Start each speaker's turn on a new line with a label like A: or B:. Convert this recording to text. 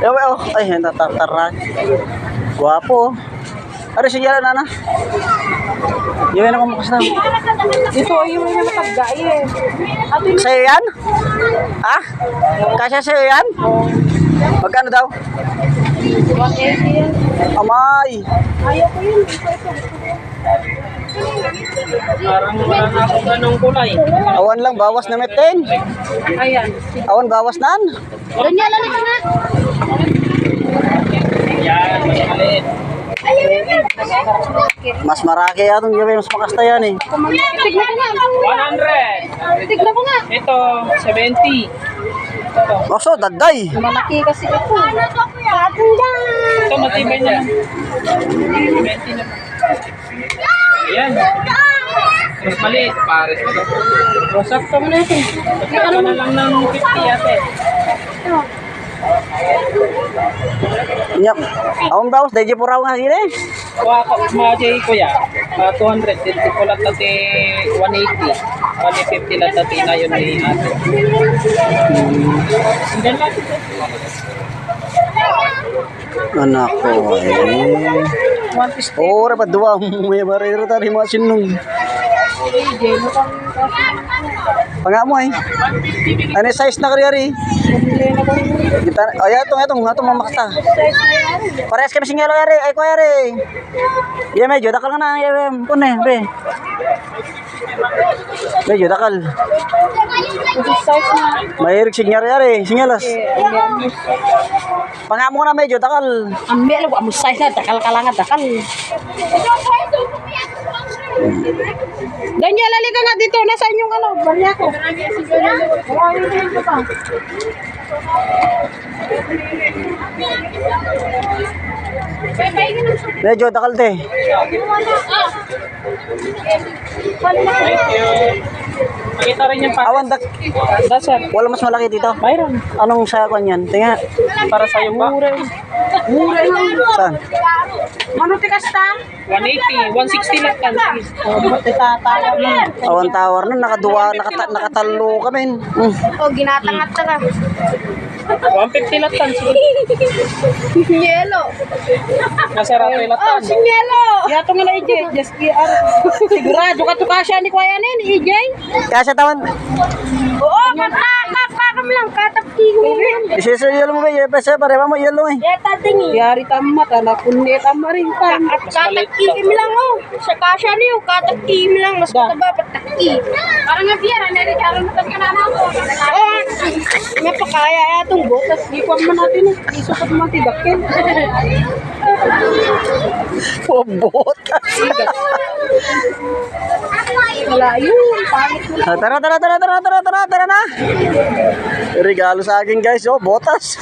A: Oh, ay, natatara. Guwapo. Ano siya nana? Yung ako makas na.
B: Ito yung nakapagay
A: Sa'yo yan? Ha? Kasya sa'yo yan? Magkano daw?
B: 180 yan.
A: Amay!
B: Ayaw ko yun.
C: Parang wala na akong ganong kulay.
A: Awan lang, bawas na metin.
B: Ayan.
A: Awan, bawas nan.
B: Ganyan lang ito nga.
C: Yan, mas maliit.
A: Mas maraki atong gawin, mas makasta yan eh.
B: Tignan ko nga.
C: 100.
B: Tignan ko nga.
C: Ito, 70. Ito.
A: Maso, daday.
B: Malaki kasi ito.
C: Ito, matibay na lang. 20 na. Ayan. Mas maliit, pares.
B: Sakto mo na ito.
C: Ito na lang ng 50 ate.
A: Nyap. Awan bawas, dahi po raw nga gini.
C: Kuha ko, mga kuya. 200. Dito ko lang tate 180. 150 lang tate na yun ni ate. Sindan lang.
A: Anak ko eh. Oh, rapat dua may barero tadi masin nung. Panga mo eh. Ano size na kari-ari? Kita, oh ya itong mamakta. Parehas kami singgalo yari, ay ko yari. Iya medyo dakal nga na, iya pune, be. Medyo dakal. Mahirig singyari yari, singyalas. Panga mo na medyo dakal.
B: Ambil lu amu size na dakal kalangan dakal. Ganyan lali ka nga dito nasa inyong ano, barya ko.
A: Medyo dakal te.
C: Thank you. Makita rin yung
A: Awan dak.
C: dasar.
A: Wala mas malaki dito.
C: Mayroon.
A: Anong sa kwan yan? Tinga.
C: Para sa'yo ba?
B: Mura yun.
A: Saan?
B: Mano tikas ta?
C: 180, 160 lang kan.
B: Tatawag na.
A: Awan tower na nakaduwa, nakatalo kami.
B: O ginatangat ta ka.
C: 150 lang kan.
B: Yelo.
C: Masarap yung latan.
B: Yelo. Yato nga na EJ. Just PR. Sigurado ka to kasya ni Kuya Nen, EJ.
A: Kaya tawan.
B: Oo, kakakam lang katapking mo yan.
A: Isisa yelo mo ba? Pesa pare mo yelo eh.
B: Yata tingi. Yari tamat anak kundi tamarin pa. Katapking lang oh. Sa kasya niyo katapking lang mas mataba pataki. Parang nga biya na rin karon mo ka na ako. Oh. Napakaya atong botas di ko man natin isukot mo ti dakin.
A: Pobot.
B: Wala yun, pangit mo.
A: Tara na. Regalo sa akin guys, oh, botas.